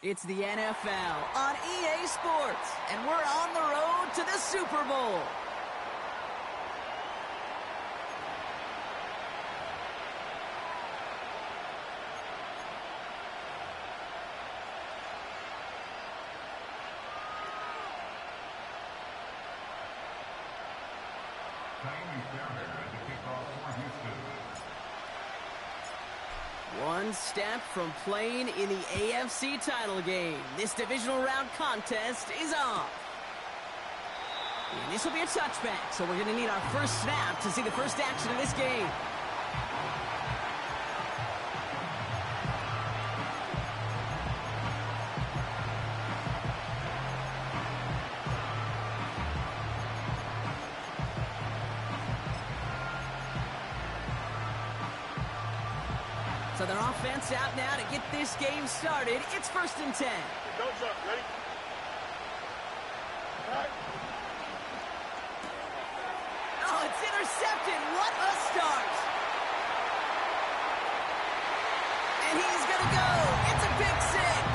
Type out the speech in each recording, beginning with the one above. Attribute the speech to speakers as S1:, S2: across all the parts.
S1: It's the NFL on EA Sports, and we're on the road to the Super Bowl. One step from playing in the AFC title game. This divisional round contest is on. And this will be a touchback, so we're going to need our first snap to see the first action of this game. So their offense out now to get this game started. It's 1st and 10.
S2: Don't jump. Ready? Right.
S1: Oh, it's intercepted. What a start. And he's going to go. It's a pick six.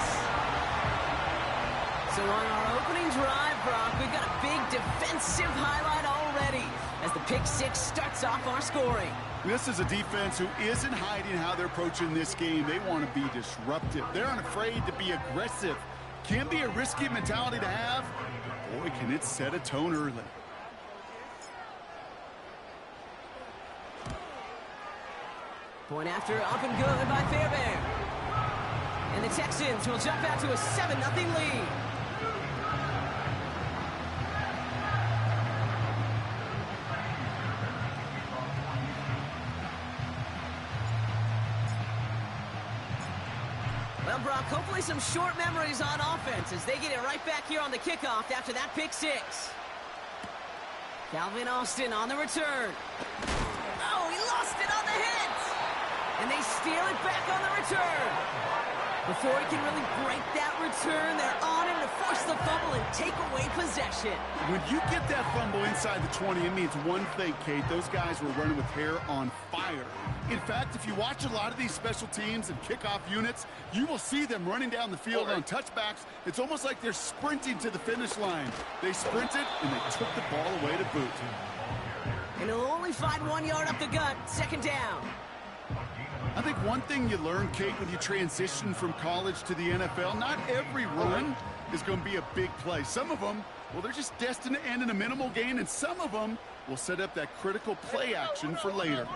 S1: So on our opening drive, Brock, we've got a big defensive highlight already as the pick six starts off our scoring.
S3: This is a defense who isn't hiding how they're approaching this game. They want to be disruptive. They're unafraid to be aggressive. Can be a risky mentality to have. Boy, can it set a tone early.
S1: Point after, up and good by Fairbairn. And the Texans will jump out to a 7-0 lead. Well, Brock, hopefully some short memories on offense as they get it right back here on the kickoff after that pick six. Calvin Austin on the return. Oh, he lost it on the hit! And they steal it back on the return. Before he can really break that return, they're on him to force the fumble and take away possession.
S3: When you get that fumble inside the 20, it means one thing, Kate. Those guys were running with hair on fire. In fact, if you watch a lot of these special teams and kickoff units, you will see them running down the field on touchbacks. It's almost like they're sprinting to the finish line. They sprinted, and they took the ball away to boot.
S1: And he'll only find 1 yard up the gut, 2nd down.
S3: I think one thing you learn, Kate, when you transition from college to the NFL, not every run is going to be a big play. Some of them, well, they're just destined to end in a minimal gain, and some of them will set up that critical play action for later.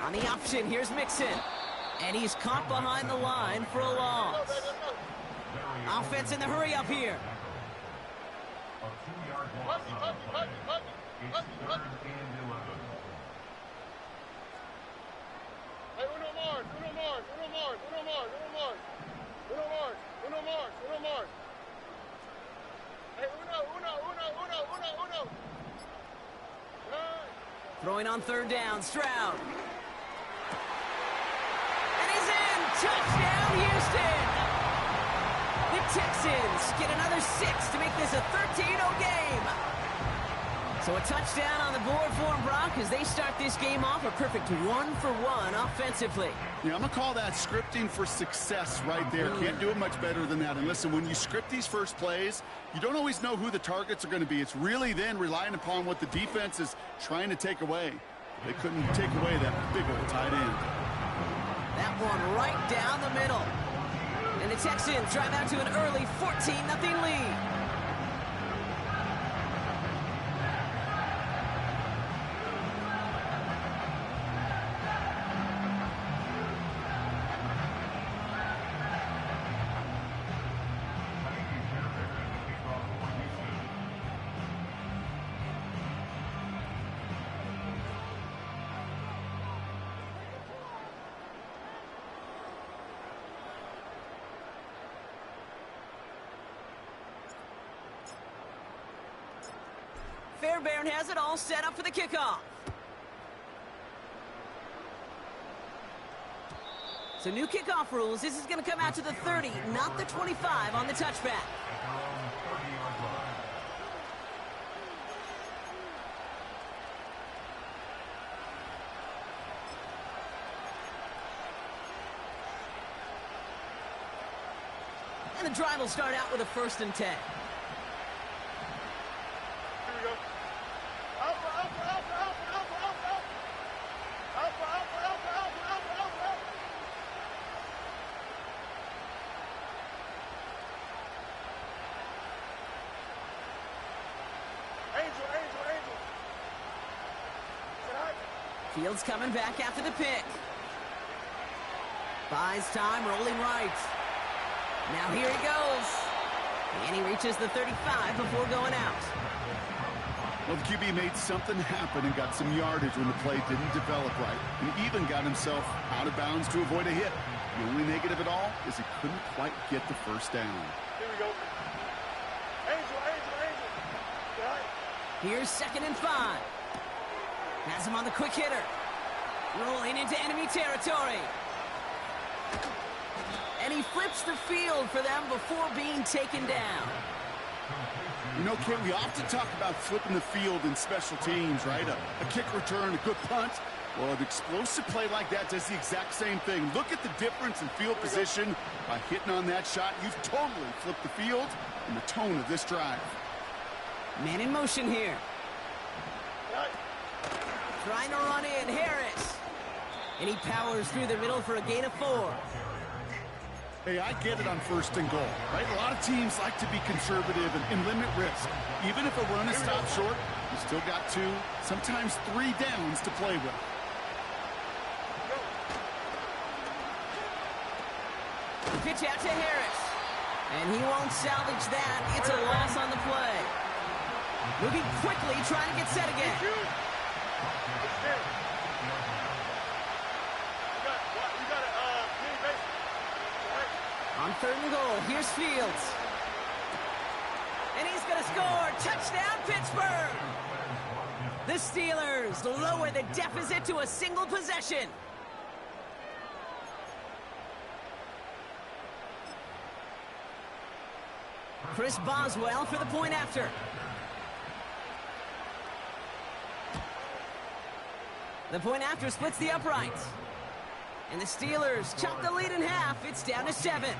S1: On the option, here's Mixon. And he's caught behind the line for a loss. Offense in the hurry up here. Throwing on 3rd down, Stroud. And he's in! Touchdown, Houston! The Texans get another 6 to make this a 13-0 game. So a touchdown on the board for them, Brock, as they start this game off a perfect 1-for-1 offensively.
S3: Yeah, I'm going to call that scripting for success right there. Can't do it much better than that. And listen, when you script these first plays, you don't always know who the targets are going to be. It's really then relying upon what the defense is trying to take away. They couldn't take away that big old tight end.
S1: That one right down the middle. And the Texans drive out to an early 14-0 lead. Fairbairn has it all set up for the kickoff. So new kickoff rules. This is going to come out to the 30, not the 25 on the touchback. And the drive will start out with a 1st and 10.
S2: Here we go. Alpha, alpha, alpha, alpha, alpha, alpha, alpha. Alpha, alpha, alpha, alpha, alpha, alpha, alpha. Angel, angel, angel. Get out.
S1: Fields coming back after the pick. Buys time, rolling right. Now here he goes. And he reaches the 35 before going out.
S3: Well, the QB made something happen and got some yardage when the play didn't develop right. And even got himself out of bounds to avoid a hit. The only negative at all is he couldn't quite get the 1st down.
S2: Here we go. Angel, angel, angel. Get out.
S1: Here's 2nd and 5. Has him on the quick hitter. Rolling into enemy territory. And he flips the field for them before being taken down.
S3: You know, Kate, we often talk about flipping the field in special teams, right? A kick return, a good punt. Well, an explosive play like that does the exact same thing. Look at the difference in field position. By hitting on that shot, you've totally flipped the field and the tone of this drive.
S1: Man in motion here. Trying to run in, Harris. And he powers through the middle for a gain of 4.
S3: Hey, I get it on 1st and goal, right? A lot of teams like to be conservative and limit risk. Even if a run is stopped short, you still got 2, sometimes 3 downs to play with.
S1: Pitch out to Harris. And he won't salvage that. It's a loss on the play. Moving quickly, trying to get set again. On 3rd and goal, here's Fields. And he's going to score. Touchdown, Pittsburgh! The Steelers lower the deficit to a single possession. Chris Boswell for the point after. The point after splits the uprights. And the Steelers chop the lead in half. It's down to 7.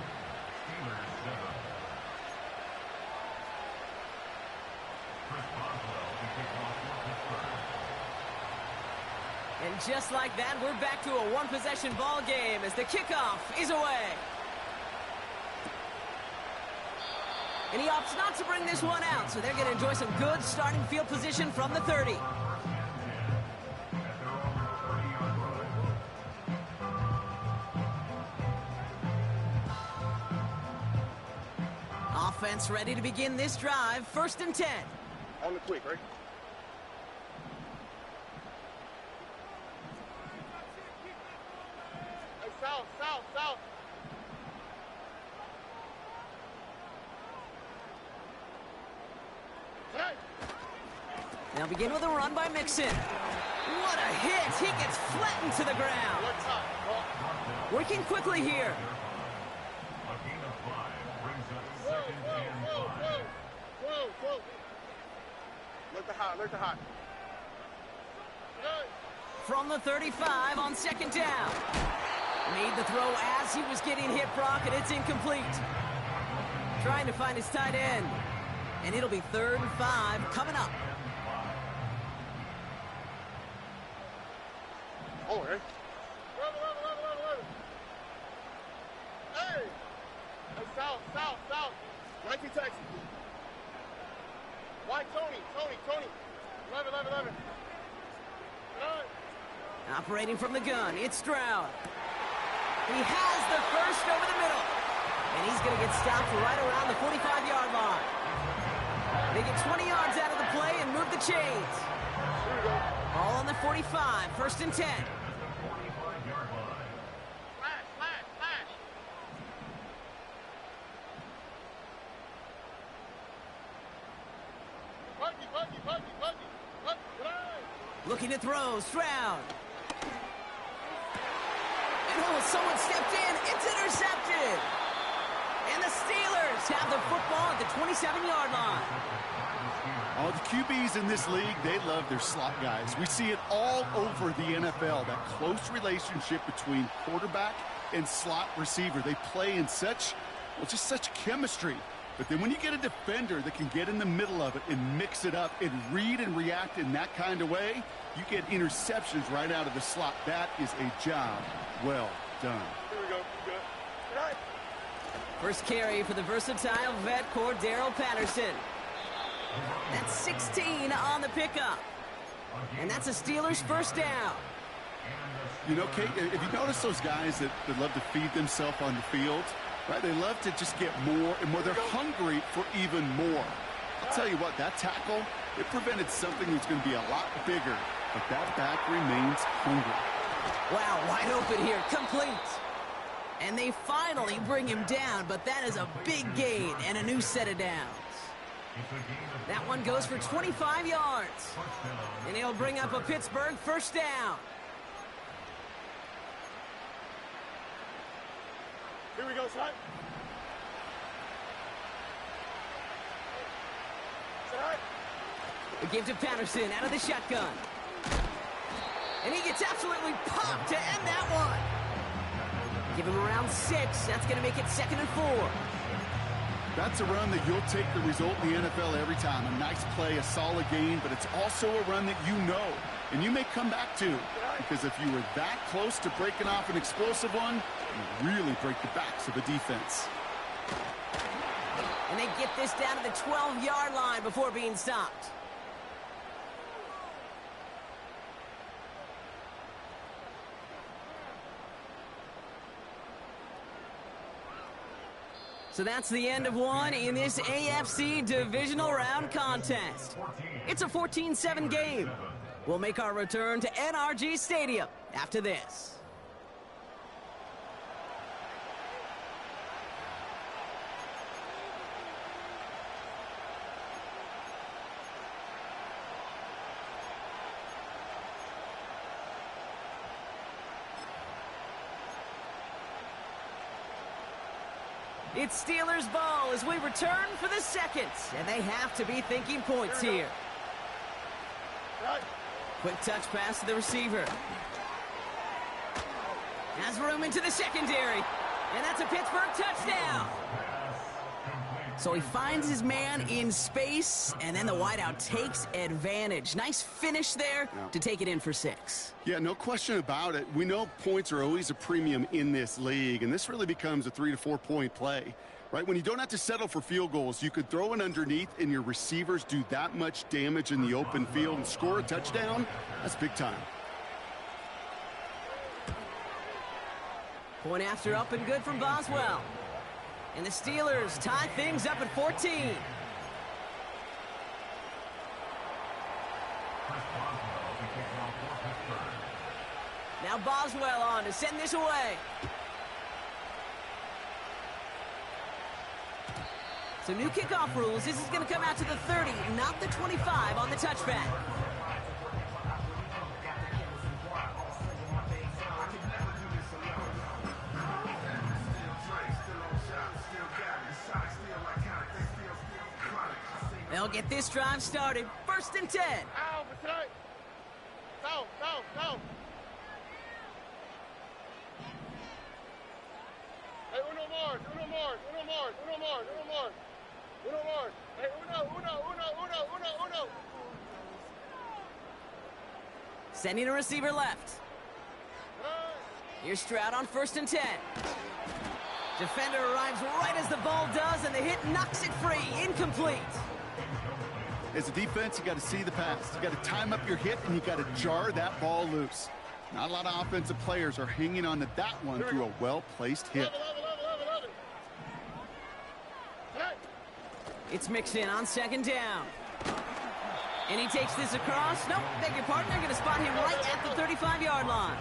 S1: And just like that, we're back to a one-possession ball game as the kickoff is away. And he opts not to bring this one out, so they're going to enjoy some good starting field position from the 30. Offense ready to begin this drive. 1st and 10.
S2: On the quick, right? Hey, south, south, south. Hey.
S1: Now begin with a run by Mixon. What a hit! He gets flattened to the ground. Working quickly here.
S2: Alert the hot.
S1: From the 35 on 2nd down. Made the throw as he was getting hit, Brock, and it's incomplete. Trying to find his tight end. And it'll be 3rd and 5 coming up.
S2: Oh, hey. Hey! Hey, south, south, south. 19 Texas. White Tony. 11.
S1: Operating from the gun, it's Stroud. He has the first over the middle. And he's going to get stopped right around the 45-yard line. They get 20 yards out of the play and move the chains. All on the 45, 1st and 10.
S2: Flash. Buggy.
S1: Looking to throw, Stroud. And someone stepped in. It's intercepted. And the Steelers have the football at the 27-yard line.
S3: All the QBs in this league, they love their slot guys. We see it all over the NFL, that close relationship between quarterback and slot receiver. They play in such Well, just such chemistry. But then when you get a defender that can get in the middle of it and mix it up and read and react in that kind of way, you get interceptions right out of the slot. That is a job well done.
S2: Here we go. Good. Right.
S1: First carry for the versatile vet Cordero Patterson. That's 16 on the pickup. And that's a Steelers first down.
S3: You know, Kate, if you notice those guys that love to feed themselves on the field, right? They love to just get more and more. They're hungry for even more. I'll tell you what, that tackle, it prevented something that's going to be a lot bigger. But that back remains hungry.
S1: Wow, wide open here, complete. And they finally bring him down, but that is a big gain and a new set of downs. That one goes for 25 yards. And he'll bring up a Pittsburgh first down.
S2: Here we go, son.
S1: The give to Patterson out of the shotgun. And he gets absolutely popped to end that one. Give him around 6. That's going to make it 2nd and 4.
S3: That's a run that you'll take the result in the NFL every time. A nice play, a solid game, but it's also a run that you know and you may come back to, because if you were that close to breaking off an explosive one, you really break the backs of the defense.
S1: And they get this down to the 12-yard line before being stopped. So that's the end of one in this AFC divisional round contest. It's a 14-7 game. We'll make our return to NRG Stadium after this. It's Steelers ball as we return for the second, and they have to be thinking points here.
S2: Right.
S1: Quick touch pass to the receiver. Has room into the secondary, and that's a Pittsburgh touchdown. So he finds his man in space, and then the wideout takes advantage. Nice finish there to take it in for 6.
S3: Yeah, no question about it. We know points are always a premium in this league, and this really becomes a 3 to 4 point play, right? When you don't have to settle for field goals, you could throw it underneath, and your receivers do that much damage in the open field and score a touchdown. That's big time.
S1: Point after up and good from Boswell. And the Steelers tie things up at 14. Now Boswell on to send this away. So new kickoff rules. This is going to come out to the 30, not the 25 on the touchback. They'll get this drive started. 1st and 10.
S2: Ow, protect. Go, go, go. Hey, uno more, uno more, uno more, uno more, uno more. Uno more. Hey, uno.
S1: Sending a receiver left. Here's Stroud on 1st and 10. Defender arrives right as the ball does, and the hit knocks it free. Incomplete.
S3: As a defense, you got to see the pass. You got to time up your hit, and you got to jar that ball loose. Not a lot of offensive players are hanging on to that one through a well-placed hit.
S1: It's mixed in on 2nd down. And he takes this across. Nope, beg your pardon. They're going to spot him right at the 35-yard line.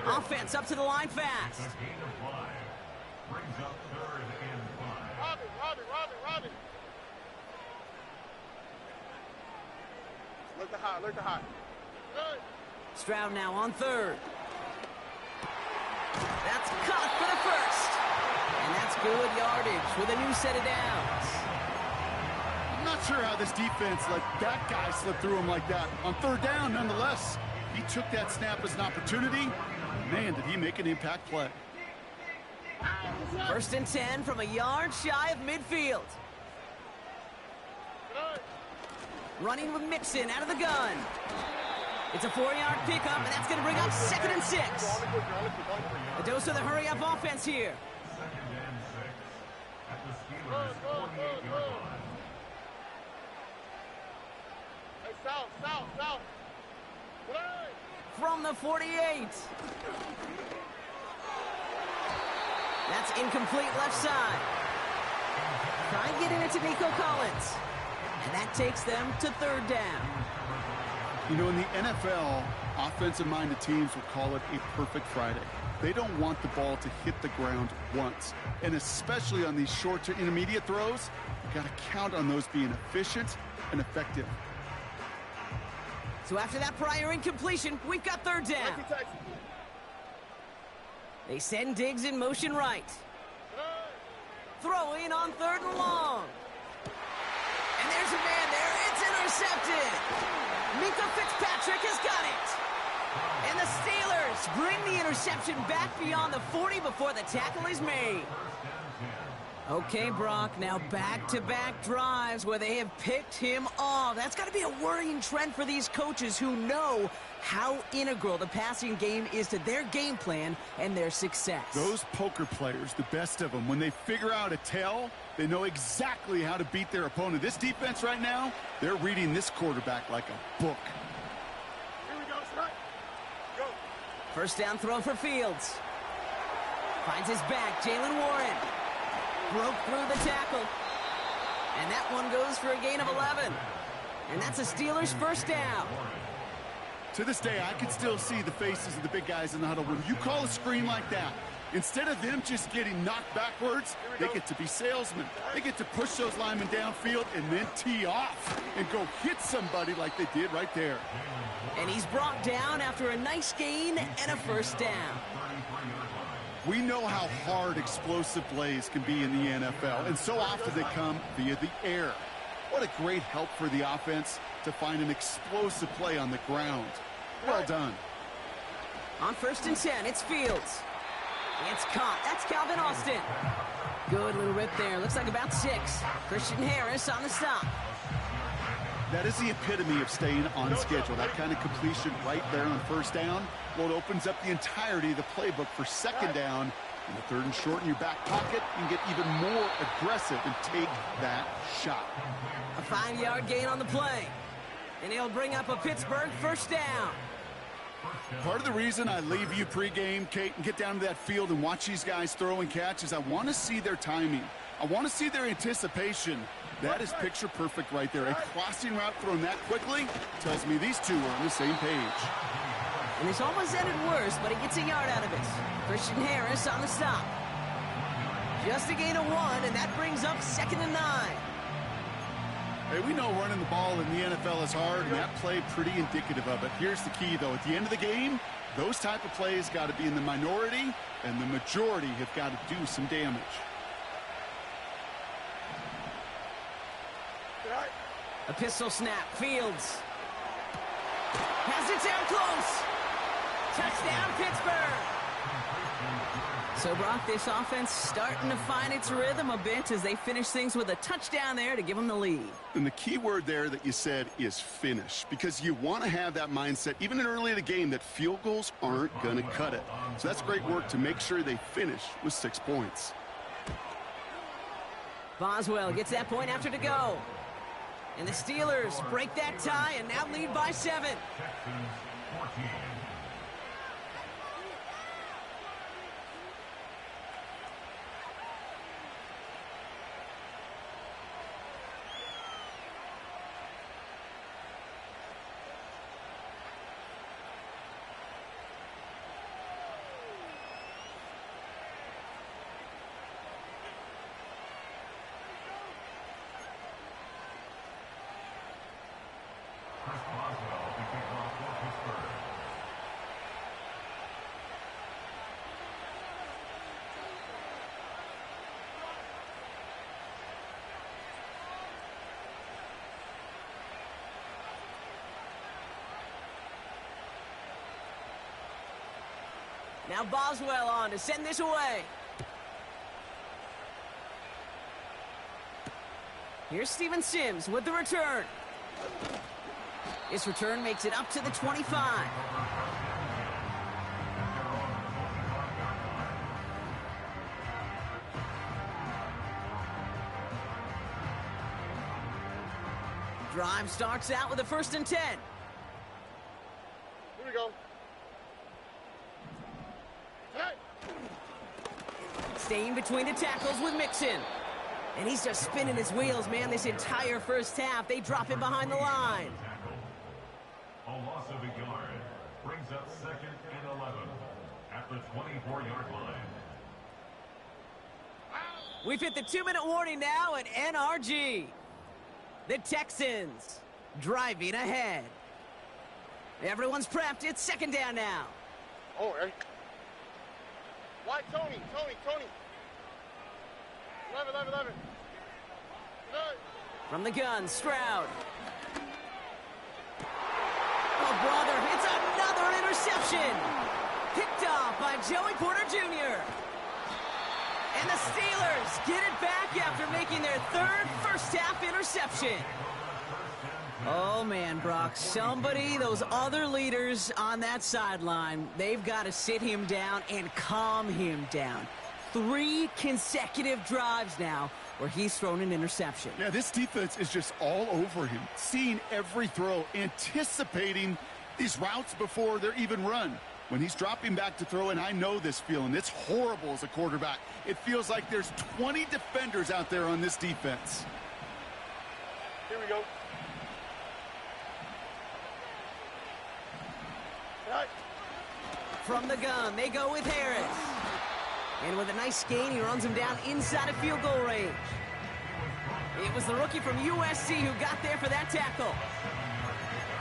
S1: Offense up to the line fast.
S2: Robbie. Look the hot.
S1: Stroud now on 3rd. That's caught for the 1st. And that's good yardage with a new set of downs.
S3: I'm not sure how this defense let that guy slip through him like that. On 3rd down, nonetheless, he took that snap as an opportunity. Man, did he make an impact play.
S1: First and 10 from a yard shy of midfield. Running with Mixon out of the gun. It's a 4-yard pickup, and that's going to bring up 2nd and 6. A dose of the hurry-up offense here.
S2: South.
S1: From the 48. That's incomplete left side. Try and get it into Nico Collins. And that takes them to 3rd down.
S3: You know, in the NFL, offensive-minded teams will call it a perfect Friday. They don't want the ball to hit the ground once. And especially on these short to intermediate throws, you got to count on those being efficient and effective.
S1: So after that prior incompletion, we've got 3rd down. They send Diggs in motion right. Throwing on 3rd and long. And there's a man there. It's intercepted. Mika Fitzpatrick has got it. And the Steelers bring the interception back beyond the 40 before the tackle is made. Okay, Brock, now back-to-back drives where they have picked him off. That's got to be a worrying trend for these coaches who know how integral the passing game is to their game plan and their success.
S3: Those poker players, the best of them, when they figure out a tell, they know exactly how to beat their opponent. This defense right now, they're reading this quarterback like a book.
S2: Here we go, strike. Go.
S1: First down throw for Fields. Finds his back, Jalen Warren. Broke through the tackle. And that one goes for a gain of 11. And that's a Steelers first down.
S3: To this day, I can still see the faces of the big guys in the huddle. When you call a screen like that, instead of them just getting knocked backwards, they get to be salesmen. They get to push those linemen downfield and then tee off and go hit somebody like they did right there.
S1: And he's brought down after a nice gain and a first down.
S3: We know how hard explosive plays can be in the NFL, and so often they come via the air. What a great help for the offense to find an explosive play on the ground. Well done.
S1: On first and 10, it's Fields. It's caught. That's Calvin Austin. Good little rip there. Looks like about 6. Christian Harris on the stop.
S3: That is the epitome of staying on schedule. That kind of completion right there on first down. Well, it opens up the entirety of the playbook for second down. In the 3rd and short in your back pocket, you can get even more aggressive and take that shot.
S1: A 5-yard gain on the play. And he'll bring up a Pittsburgh first down.
S3: Part of the reason I leave you pregame, Kate, and get down to that field and watch these guys throw and catch is I want to see their timing. I want to see their anticipation. That is picture perfect right there. A crossing route thrown that quickly tells me these two are on the same page.
S1: And this almost ended worse, but he gets a yard out of it. Christian Harris on the stop. Just a gain of 1, and that brings up 2nd and 9.
S3: Hey, we know running the ball in the NFL is hard, and that play pretty indicative of it. Here's the key, though. At the end of the game, those type of plays got to be in the minority, and the majority have got to do some damage.
S1: A pistol snap. Fields has it down close. Touchdown, Pittsburgh. So, Brock, this offense starting to find its rhythm a bit as they finish things with a touchdown there to give them the lead.
S3: And the key word there that you said is finish, because you want to have that mindset, even early in the game, that field goals aren't going to cut it. So that's great work to make sure they finish with 6 points.
S1: Boswell gets that point after to go. And the Steelers break that tie and now lead by 7. Now Boswell on to send this away. Here's Steven Sims with the return. This return makes it up to the 25. Drive starts out with a 1st and 10.
S2: Here we go. Hey.
S1: Staying between the tackles with Mixon. And he's just spinning his wheels, man, this entire first half. They drop him behind the line.
S4: A loss of a yard brings up 2nd and 11 at the 24-yard line.
S1: We've hit the 2-minute warning now at NRG. The Texans driving ahead. Everyone's prepped. It's 2nd down now.
S2: Oh, Eric. Why, Tony? 11.
S1: From the gun, Stroud. Oh, brother, it's another interception. Picked off by Joey Porter Jr. And the Steelers get it back after making their 3rd first-half interception. Oh, man, Brock, those other leaders on that sideline, they've got to sit him down and calm him down. 3 consecutive drives now where he's thrown an interception.
S3: Yeah, this defense is just all over him, seeing every throw, anticipating these routes before they're even run. When he's dropping back to throw, and I know this feeling, it's horrible as a quarterback. It feels like there's 20 defenders out there on this defense.
S2: Here we go. Right.
S1: From the gun, they go with Harris. And with a nice gain, he runs him down inside of field goal range. It was the rookie from USC who got there for that tackle.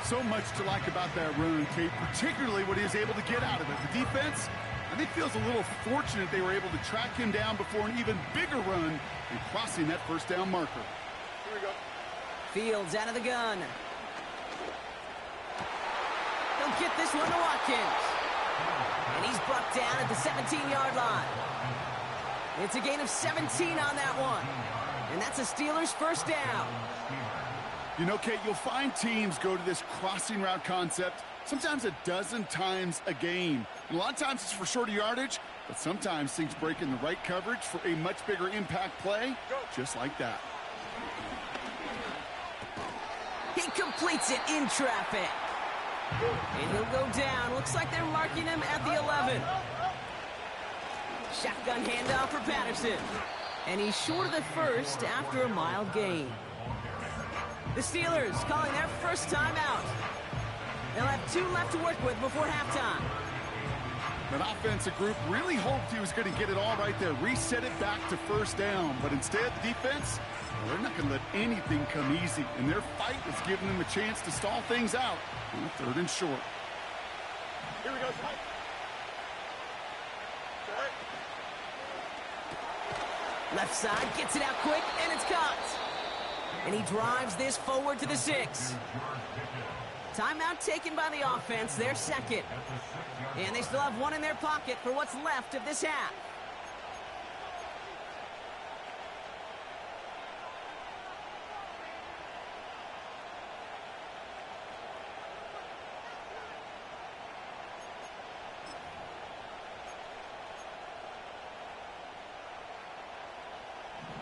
S3: So much to like about that run, Kate, particularly what he was able to get out of it. The defense, I think, feels a little fortunate they were able to track him down before an even bigger run and crossing that 1st down marker.
S2: Here we go.
S1: Fields out of the gun. He'll get this one to Watkins. And he's brought down at the 17-yard line. It's a gain of 17 on that one. And that's a Steelers 1st down.
S3: You know, Kate, you'll find teams go to this crossing route concept sometimes a dozen times a game. And a lot of times it's for shorter yardage, but sometimes things break in the right coverage for a much bigger impact play, just like that.
S1: He completes it in traffic. And he'll go down. Looks like they're marking him at the 11. Shotgun handoff for Patterson. And he's short of the 1st after a mild gain. The Steelers calling their 1st timeout. They'll have 2 left to work with before halftime.
S3: That offensive group really hoped he was going to get it all right there, reset it back to 1st down. But instead, the defense, they're not going to let anything come easy. And their fight is giving them a chance to stall things out on 3rd and short.
S2: Here we go, Mike.
S1: Left side, gets it out quick, and it's caught. And he drives this forward to the 6. Timeout taken by the offense, their 2nd. And they still have 1 in their pocket for what's left of this half.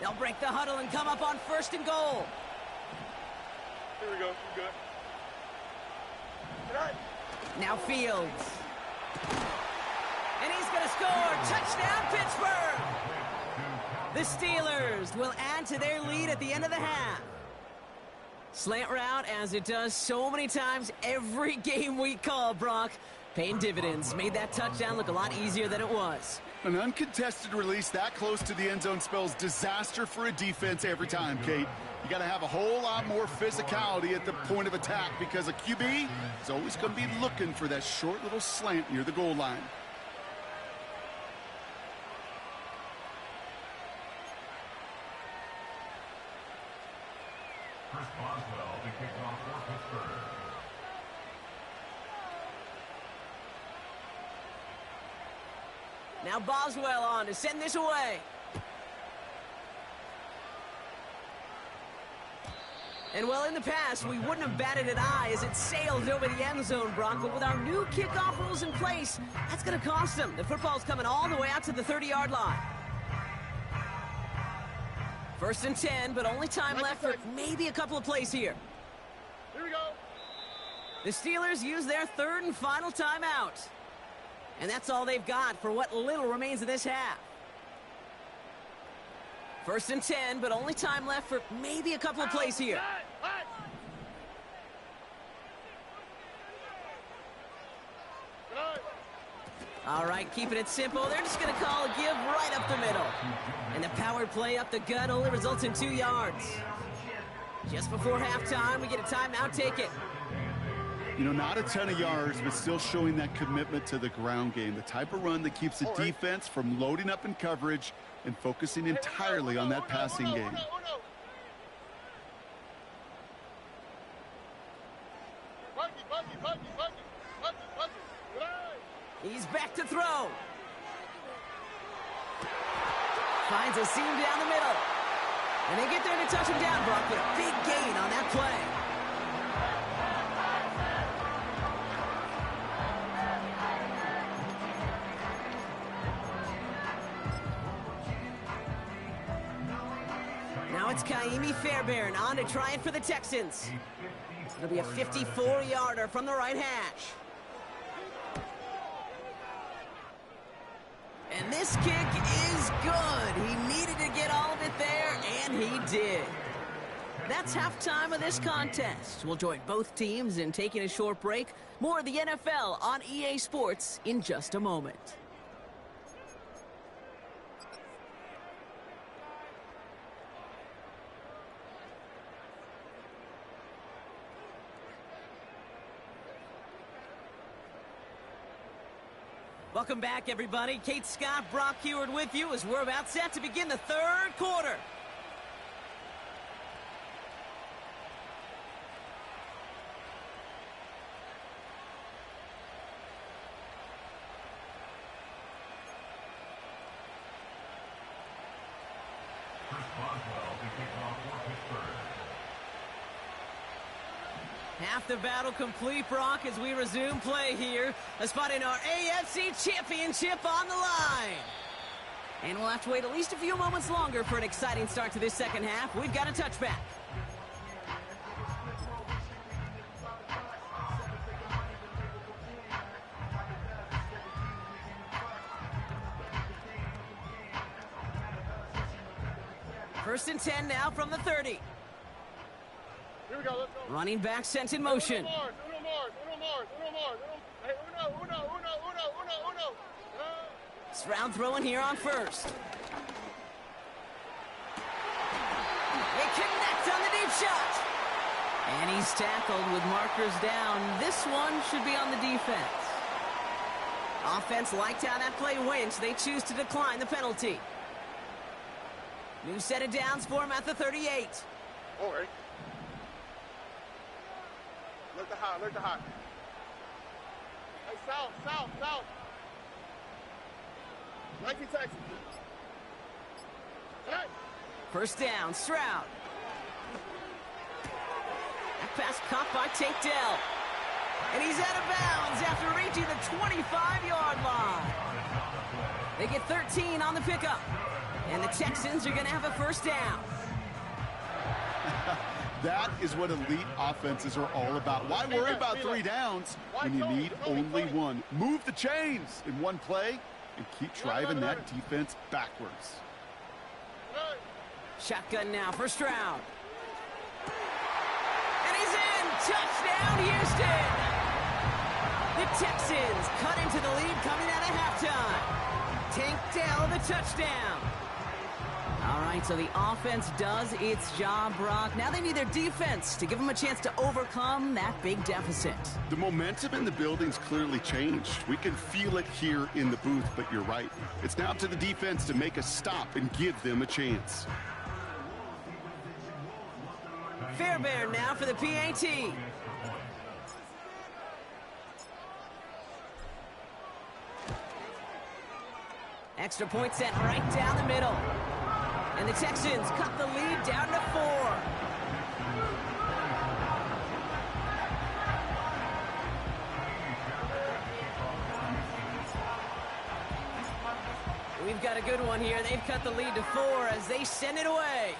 S5: First
S1: They'll break the huddle and come up on 1st and goal.
S2: Here we go. You good? Good.
S1: Now Fields. And he's going to score. Touchdown, Pittsburgh. The Steelers will add to their lead at the end of the half. Slant route, as it does so many times every game we call, Brock. Paying dividends. Made that touchdown look a lot easier than it was.
S3: An uncontested release that close to the end zone spells disaster for a defense every time, Kate. You got to have a whole lot more physicality at the point of attack because a QB is always going to be looking for that short little slant near the goal line.
S4: Chris Boswell to kick off for Pittsburgh.
S1: Now Boswell on to send this away. And well, in the past, we wouldn't have batted an eye as it sailed over the end zone, Brock. But with our new kickoff rules in place, that's going to cost them. The football's coming all the way out to the 30-yard line. 1st and 10, but only time left for maybe a couple of plays here.
S2: Here we go.
S1: The Steelers use their 3rd and final timeout. And that's all they've got for what little remains of this half. 1st and 10, but only time left for maybe a couple of plays here. All right, keeping it simple. They're just going to call a give right up the middle. And the power play up the gut only results in 2 yards. Just before halftime, we get a timeout. Take it.
S3: You know, not a ton of yards, but still showing that commitment to the ground game. The type of run that keeps the defense from loading up in coverage and focusing entirely on that passing game.
S1: He's back to throw. Finds a seam down the middle. And they get there to touch him down, Brock, with a big gain on that play. Now it's Kaimi Fairbairn on to try it for the Texans. It'll be a 54-yarder from the right hash. And this kick is good. He needed to get all of it there, and he did. That's halftime of this contest. We'll join both teams in taking a short break. More of the NFL on EA Sports in just a moment. Welcome back, everybody. Kate Scott, Brock Heward with you as we're about set to begin the 3rd quarter. Half the battle complete, Brock, as we resume play here. A spot in our AFC Championship on the line. And we'll have to wait at least a few moments longer for an exciting start to this second half. We've got a touchback. First and 10 now from the 30.
S2: Here we go, let's go.
S1: Running back sent in motion. Stroud throwing here on first. They connect on the deep shot. And he's tackled with markers down. This one should be on the defense. Offense liked how that play went. They choose to decline the penalty. New set of downs for him at the 38.
S2: All right. Look the high, look the high. Hey, south. 19 Texas. Hey.
S1: First down, Stroud. That pass caught by Tate Dell. And he's out of bounds after reaching the 25-yard line. They get 13 on the pickup. And the Texans are going to have a first down.
S3: That is what elite offenses are all about. Why worry about 3 downs when you need only one? Move the chains in one play and keep driving that defense backwards.
S1: Shotgun now for Stroud. And he's in! Touchdown, Houston! The Texans cut into the lead coming out of halftime. Tank Dell the touchdown. All right, so the offense does its job, Brock. Now they need their defense to give them a chance to overcome that big deficit.
S3: The momentum in the building's clearly changed. We can feel it here in the booth, but you're right. It's now up to the defense to make a stop and give them a chance.
S1: Fairbairn now for the PAT. Extra point set right down the middle. And the Texans cut the lead down to 4. We've got a good one here. They've cut the lead to 4 as they send it away.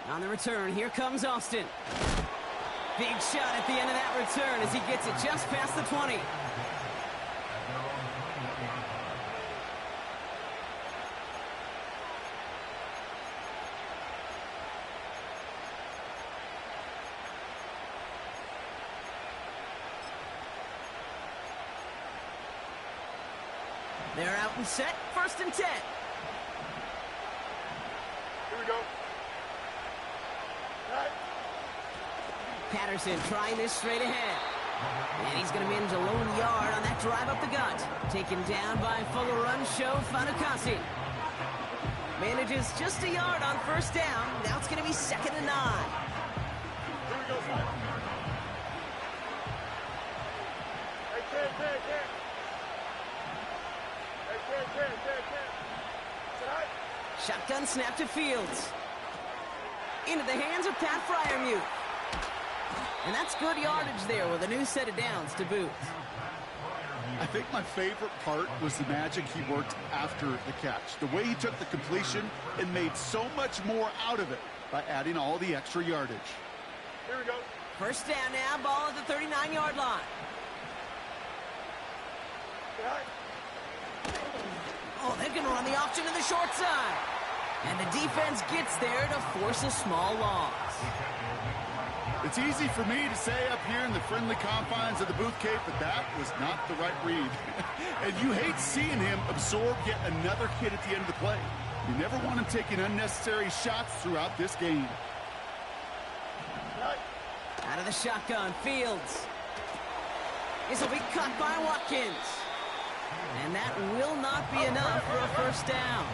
S1: On the return, here comes Austin. Big shot at the end of that return as he gets it just past the 20. They're out and set, 1st and 10.
S2: Here we go. Right.
S1: Patterson trying this straight ahead. And he's going to manage a lone yard on that drive up the gut. Taken down by full run show Fanukasi. Manages just a yard on 1st down. Now it's going to be 2nd and 9.
S2: Here we go, son. Hey, Ken. Hey, Ken. Tonight.
S1: Shotgun snap to Fields. Into the hands of Pat Fryermuth. And that's good yardage there with a new set of downs to boot.
S3: I think my favorite part was the magic he worked after the catch. The way he took the completion and made so much more out of it by adding all the extra yardage.
S2: Here we go.
S1: 1st down now, ball at the 39-yard line.
S2: Tonight.
S1: Oh, they're going to run the option to the short side. And the defense gets there to force a small loss.
S3: It's easy for me to say up here in the friendly confines of the booth, Kate, but that was not the right read. And you hate seeing him absorb yet another hit at the end of the play. You never want him taking unnecessary shots throughout this game.
S1: Out of the shotgun, Fields. This will be cut by Watkins. And that will not be enough for a 1st down.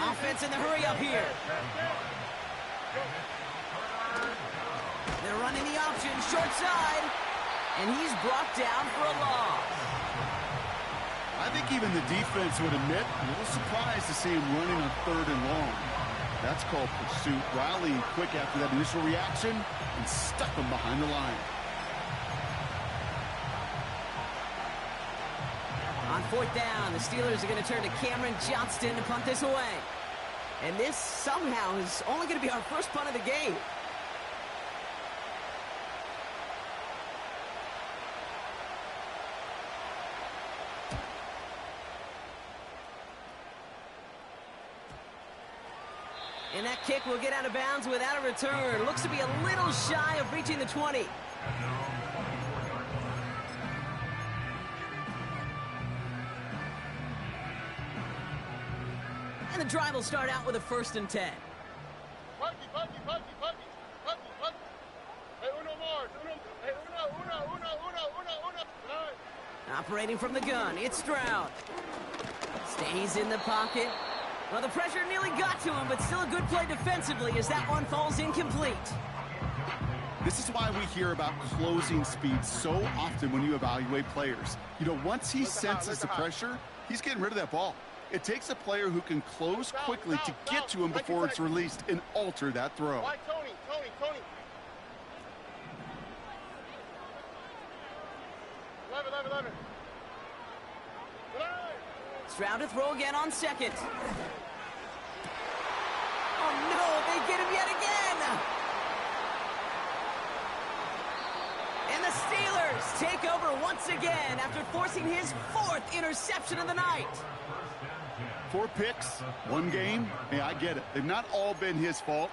S1: Offense in the hurry up here. They're running the option, short side. And he's brought down for a loss.
S3: I think even the defense would admit a little surprised to see him running on 3rd and long. That's called pursuit. Rallying quick after that initial reaction and stuck him behind the line.
S1: On 4th down, the Steelers are going to turn to Cameron Johnston to punt this away. And this somehow is only going to be our 1st punt of the game. And that kick will get out of bounds without a return. Looks to be a little shy of reaching the 20. And the drive will start out with a 1st and 10.
S2: Pucky. Hey, uno more. Hey, uno.
S1: Operating from the gun, it's Stroud. Stays in the pocket. Well, the pressure nearly got to him, but still a good play defensively as that one falls incomplete.
S3: This is why we hear about closing speed so often when you evaluate players. You know, once he senses the pressure, he's getting rid of that ball. It takes a player who can close quickly to get to him before it's released and alter that throw.
S2: Why, Tony. Eleven.
S1: Stroud to throw again on 2nd. Oh, no, they get him yet again. And the Steelers take over once again after forcing his 4th interception of the night.
S3: 4 picks, 1 game. Hey, I get it. They've not all been his fault,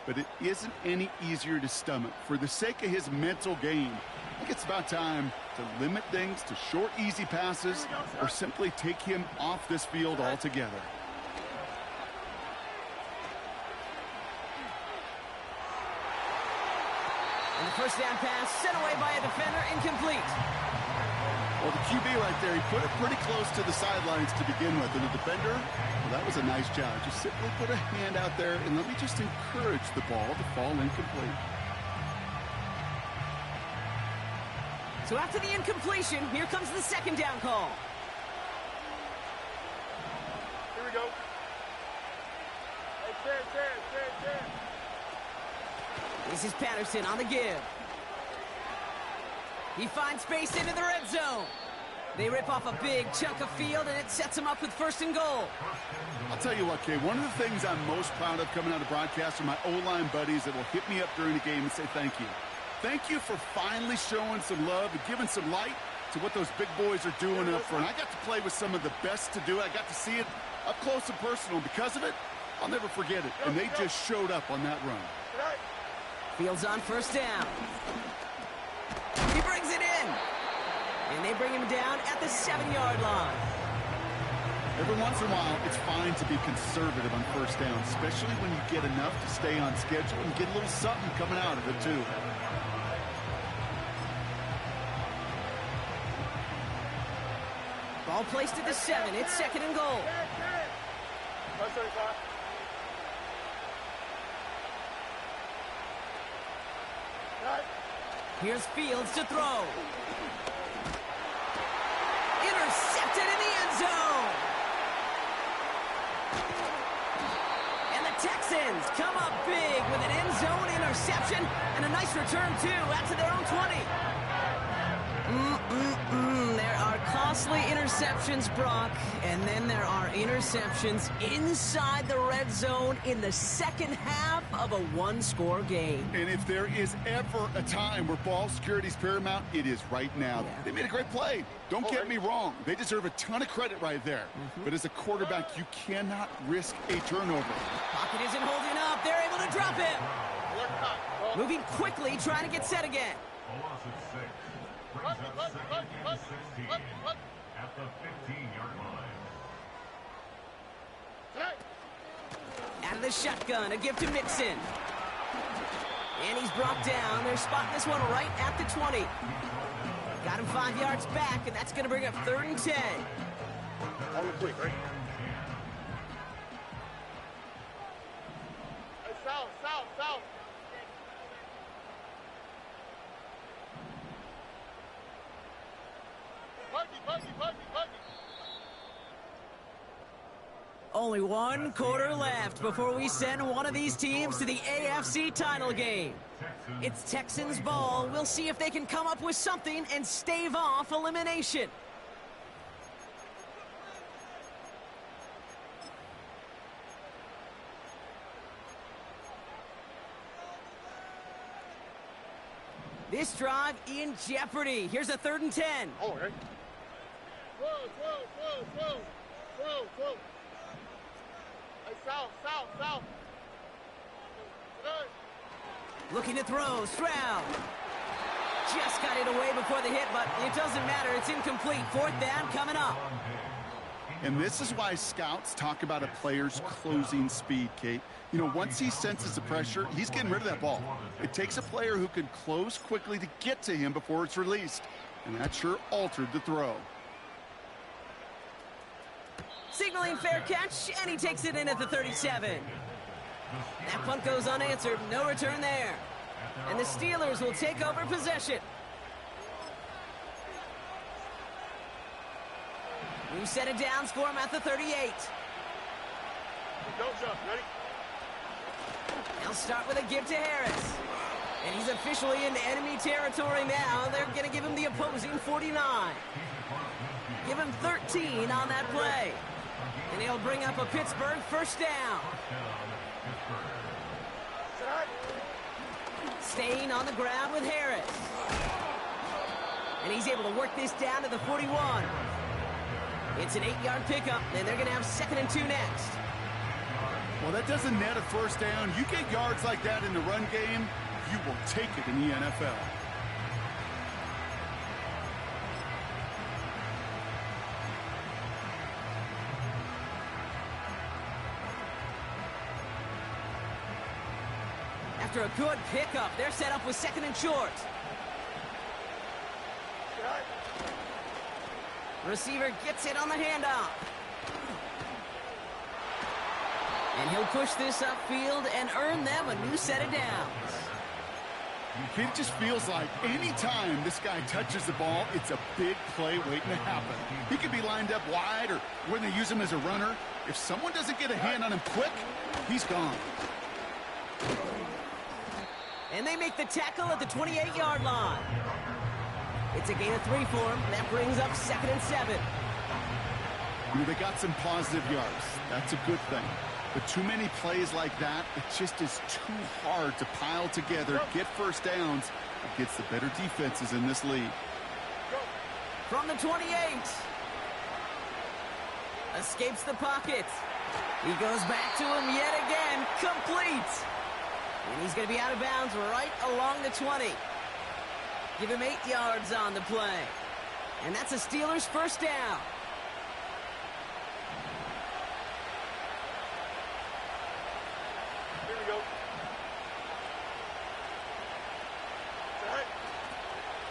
S3: but it isn't any easier to stomach. For the sake of his mental game, I think it's about time to limit things to short, easy passes or simply take him off this field altogether.
S1: And the 1st down pass sent away by a defender, incomplete.
S3: Well, the QB right there, he put it pretty close to the sidelines to begin with. And the defender, well, that was a nice job. Just simply put a hand out there and let me just encourage the ball to fall incomplete.
S1: So after the incompletion, here comes the 2nd down call.
S2: Here we go. Hey, Ken.
S1: This is Patterson on the give. He finds space into the red zone. They rip off a big chunk of field, and it sets them up with 1st and goal.
S3: I'll tell you what, Kay, one of the things I'm most proud of coming out of broadcast are my O-line buddies that will hit me up during the game and say thank you. Thank you for finally showing some love and giving some light to what those big boys are doing up front. I got to play with some of the best to do it. I got to see it up close and personal. Because of it, I'll never forget it. And they just showed up on that run.
S1: Fields on 1st down. He brings it in. And they bring him down at the 7-yard line.
S3: Every once in a while, it's fine to be conservative on 1st down, especially when you get enough to stay on schedule and get a little something coming out of it, too.
S1: Ball placed at the 7. It's 2nd and goal. Here's Fields to throw. Intercepted in the end zone. And the Texans come up big with an end zone interception and a nice return, too, out to their own 20. There are costly interceptions, Brock, and then there are interceptions inside the red zone in the second half of a one-score game.
S3: And if there is ever a time where ball security is paramount, it is right now.
S1: Yeah.
S3: They made a great play. Don't get me wrong. They deserve a ton of credit right there. But as a quarterback, you cannot risk a turnover.
S1: Pocket isn't holding up. They're able to drop him. Moving quickly, trying to get set again.
S4: A loss of 6. Brings up 2nd and 16 at the 15-yard line.
S1: Out of the shotgun, a give to Mixon. And he's brought down. They're spotting this one right at the 20. Got him 5 yards back, and that's going to bring up 3rd and 10.
S2: All quick, right? Hey, south. Buggy.
S1: Only 1 quarter left before we send one of these teams to the AFC title game. It's Texans ball. We'll see if they can come up with something and stave off elimination. This drive in jeopardy. Here's a 3rd and 10.
S2: Oh, right. Whoa. Hey, south.
S1: Looking to throw. Stroud. Just got it away before the hit, but it doesn't matter. It's incomplete. 4th down coming up.
S3: And this is why scouts talk about a player's closing speed, Kate. You know, once he senses the pressure, he's getting rid of that ball. It takes a player who can close quickly to get to him before it's released. And that sure altered the throw.
S1: Signaling fair catch, and he takes it in at the 37. That punt goes unanswered. No return there. And the Steelers will take over possession. New set of downs for him at the 38.
S2: Don't jump, ready?
S1: They'll start with a give to Harris. And he's officially into enemy territory now. They're going to give him the opposing 49. Give him 13 on that play. And he'll bring up a Pittsburgh 1st down. Staying on the ground with Harris. And he's able to work this down to the 41. It's an 8-yard pickup, and they're going to have 2nd and 2 next.
S3: Well, that doesn't net a 1st down. You get yards like that in the run game, you will take it in the NFL.
S1: After a good pickup, they're set up with 2nd and short. Receiver gets it on the handoff. And he'll push this upfield and earn them a new set of downs.
S3: It just feels like any time this guy touches the ball, it's a big play waiting to happen. He could be lined up wide or when they use him as a runner. If someone doesn't get a hand on him quick, he's gone.
S1: And they make the tackle at the 28-yard line. It's a gain of 3 for him. That brings up 2nd and 7.
S3: They got some positive yards. That's a good thing. But too many plays like that, it just is too hard to pile together, get first downs against the better defenses in this league.
S1: From the 28. Escapes the pocket. He goes back to him yet again. Complete. And he's going to be out of bounds right along the 20. Give him 8 yards on the play. And that's a Steelers first down.
S2: Here we go.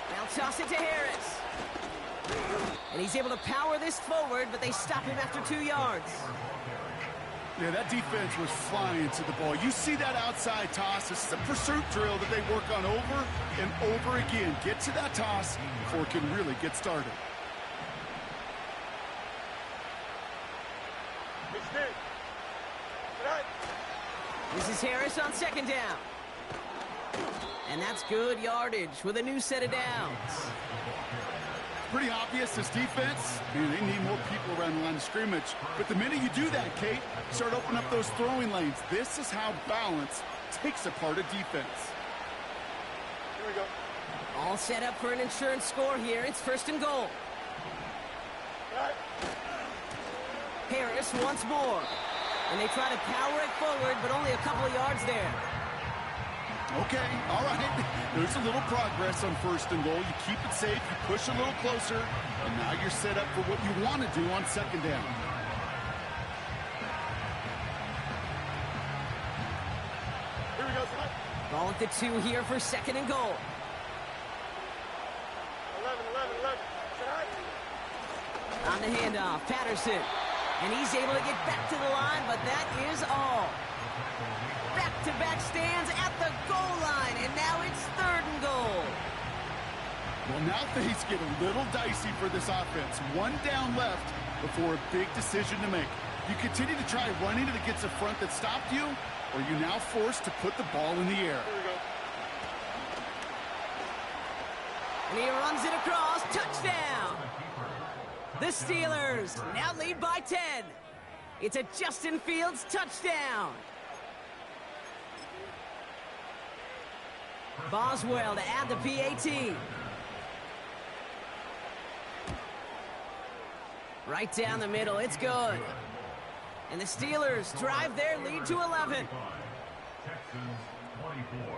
S1: They'll toss it to Harris. And he's able to power this forward, but they stop him after 2 yards.
S3: Yeah, that defense was flying to the ball. You see that outside toss. This is a pursuit drill that they work on over and over again. Get to that toss before it can really get started.
S1: This is Harris on 2nd down. And that's good yardage with a new set of downs.
S3: Pretty obvious, this defense, man, they need more people around the line of scrimmage. But the minute you do that, Kate, start opening up those throwing lanes. This is how balance takes apart a defense.
S2: Here we go.
S1: All set up for an insurance score here. It's 1st and goal. Harris once more. And they try to power it forward, but only a couple of yards there.
S3: Okay, all right. There's a little progress on 1st and goal. You keep it safe, you push a little closer, and now you're set up for what you want to do on 2nd down.
S2: Here we go, son.
S1: Ball at the 2 here for 2nd and goal.
S2: 11.
S1: On the handoff, Patterson. And he's able to get back to the line, but that is all. Back-to-back stands at the goal line, and now it's 3rd and goal.
S3: Well, now things get a little dicey for this offense. 1 down left before a big decision to make. You continue to try running it against a front that stopped you, or you're now forced to put the ball in the air.
S2: Here we go.
S1: And he runs it across. Touchdown! The Steelers now lead by 10. It's a Justin Fields touchdown. Boswell to add the PAT. Right down the middle, it's good. And the Steelers drive their lead to 11.
S4: Texans 24.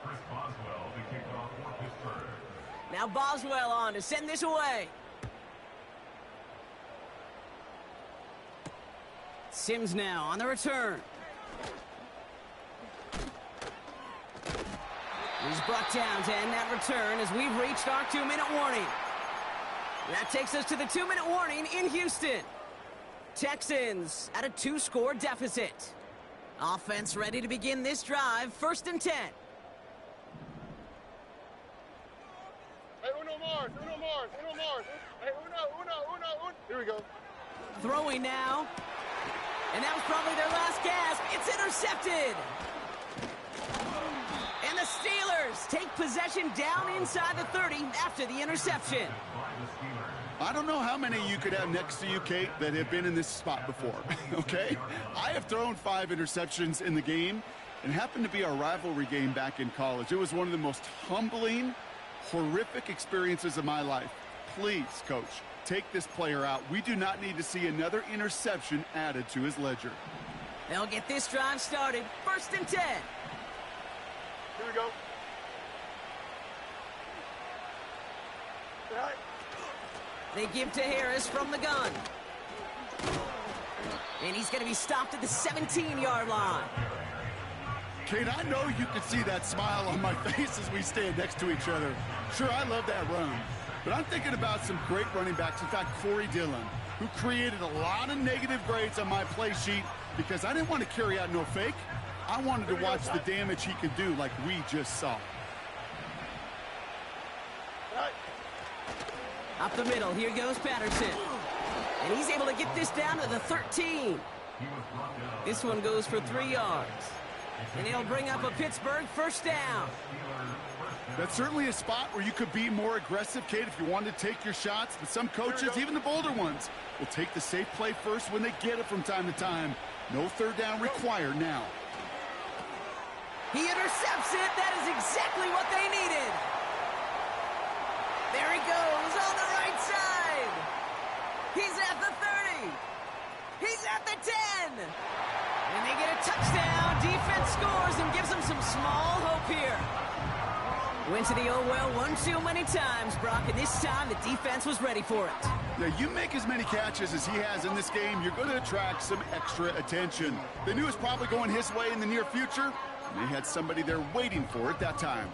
S4: Chris Boswell to kick off for Pittsburgh.
S1: Now Boswell on to send this away. Sims now on the return. He's brought down to end that return as we've reached our 2-minute warning. That takes us to the 2-minute warning in Houston. Texans at a 2-score deficit. Offense ready to begin this drive. 1st and 10.
S2: Hey, uno more. Hey, uno. Here we go.
S1: Throwing now. And that was probably their last gasp. It's intercepted. And the Steelers take possession down inside the 30 after the interception.
S3: I don't know how many you could have next to you, Kate, that have been in this spot before, okay? I have thrown 5 interceptions in the game, and happened to be our rivalry game back in college. It was one of the most humbling, horrific experiences of my life. Please, Coach, take this player out. We do not need to see another interception added to his ledger.
S1: They'll get this drive started. 1st and 10.
S2: Here we go. Right.
S1: They give to Harris from the gun. And he's going to be stopped at the 17-yard line.
S3: Kate, I know you can see that smile on my face as we stand next to each other. Sure, I love that run. But I'm thinking about some great running backs. In fact, Corey Dillon, who created a lot of negative grades on my play sheet because I didn't want to carry out no fake. I wanted to watch the damage he could do like we just saw.
S2: Right.
S1: Up the middle, here goes Patterson. And he's able to get this down to the 13. This one goes for 3 yards. And he'll bring up a Pittsburgh first down.
S3: That's certainly a spot where you could be more aggressive, Kate, if you wanted to take your shots. But some coaches, even the bolder ones, will take the safe play first when they get it from time to time. No third down required now.
S1: He intercepts it. That is exactly what they needed. There he goes on the right side. He's at the 30. He's at the 10. And they get a touchdown. Defense scores and gives them some small hope here. Went to the oh well one too many times, Brock, and this time the defense was ready for it.
S3: Now, you make as many catches as he has in this game, you're going to attract some extra attention. They knew it was probably going his way in the near future, and they had somebody there waiting for it that time.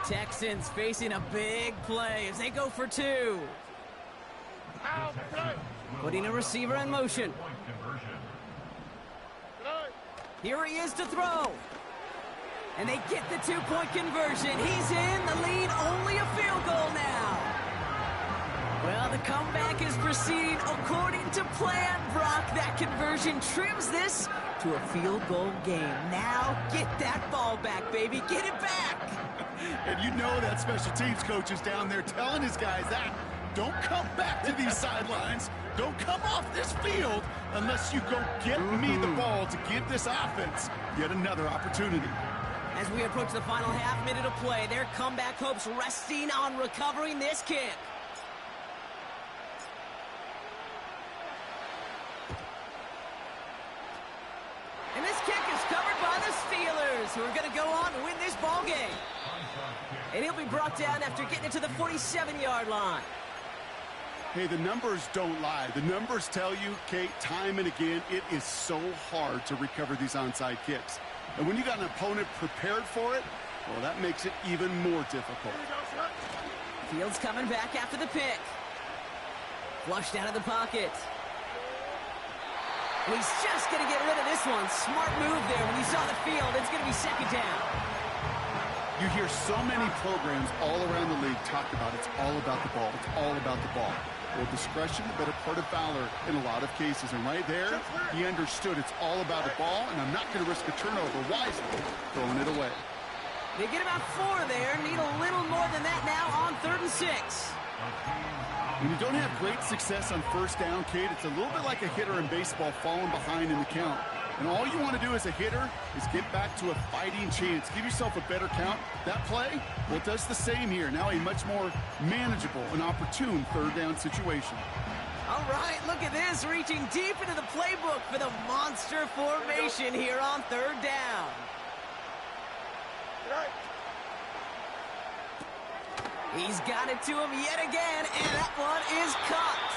S1: Texans facing a big play as they go for two. Putting a receiver in motion. Here he is to throw. And they get the two-point conversion. He's in the lead, only a field goal now. Well, the comeback is proceeding according to plan, Brock. That conversion trims this to a field goal game. Now get that ball back, baby. Get it back.
S3: And you know that special teams coach is down there telling his guys that. Don't come back to these sidelines. Don't come off this field unless you go get me the ball to give this offense yet another opportunity.
S1: As we approach the final half minute of play, their comeback hopes resting on recovering this kick. And this kick is covered by the Steelers, who are going to go on to win this ball game. And he'll be brought down after getting it to the 47-yard line.
S3: Hey, the numbers don't lie. The numbers tell you, Kate, time and again, it is so hard to recover these onside kicks. And when you got an opponent prepared for it, well, that makes it even more difficult.
S1: Fields coming back after the pick. Flushed out of the pocket. And he's just going to get rid of this one. Smart move there. When you saw the field, it's going to be second down.
S3: You hear so many programs all around the league talk about it's all about the ball. It's all about the ball. Well, discretion, the better part of valor in a lot of cases. And right there, he understood it's all about the ball, and I'm not going to risk a turnover wisely, throwing it away.
S1: They get about 4 there. Need a little more than that now on 3rd and 6.
S3: When you don't have great success on first down, Kate, it's a little bit like a hitter in baseball falling behind in the count. And all you want to do as a hitter is get back to a fighting chance. Give yourself a better count. That play, well, it does the same here. Now a much more manageable and opportune third down situation.
S1: All right, look at this. Reaching deep into the playbook for the monster formation here on 3rd down. He's got it to him yet again, and that one is caught.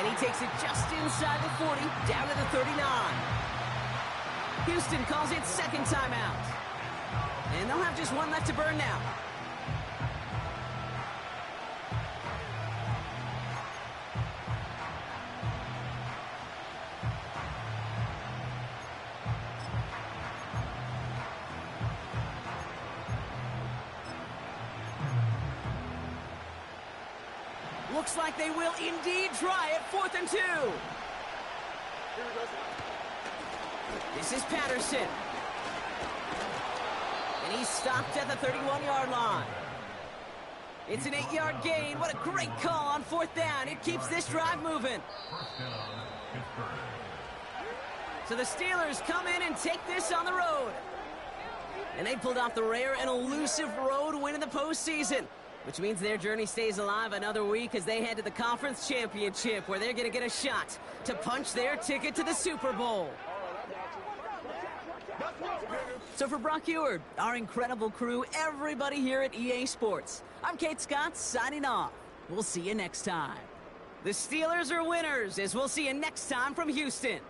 S1: And he takes it just inside the 40, down to the 39. Houston calls it second timeout. And they'll have just one left to burn now. Looks like they will indeed try it. 4th and 2. This is Patterson. And he's stopped at the 31-yard line. It's an 8-yard gain. What a great call on 4th down. It keeps this drive moving. So the Steelers come in and take this on the road. And they pulled off the rare and elusive road win in the postseason, which means their journey stays alive another week as they head to the Conference Championship, where they're going to get a shot to punch their ticket to the Super Bowl. So for Brock Eward, our incredible crew, everybody here at EA Sports, I'm Kate Scott signing off. We'll see you next time. The Steelers are winners, as we'll see you next time from Houston.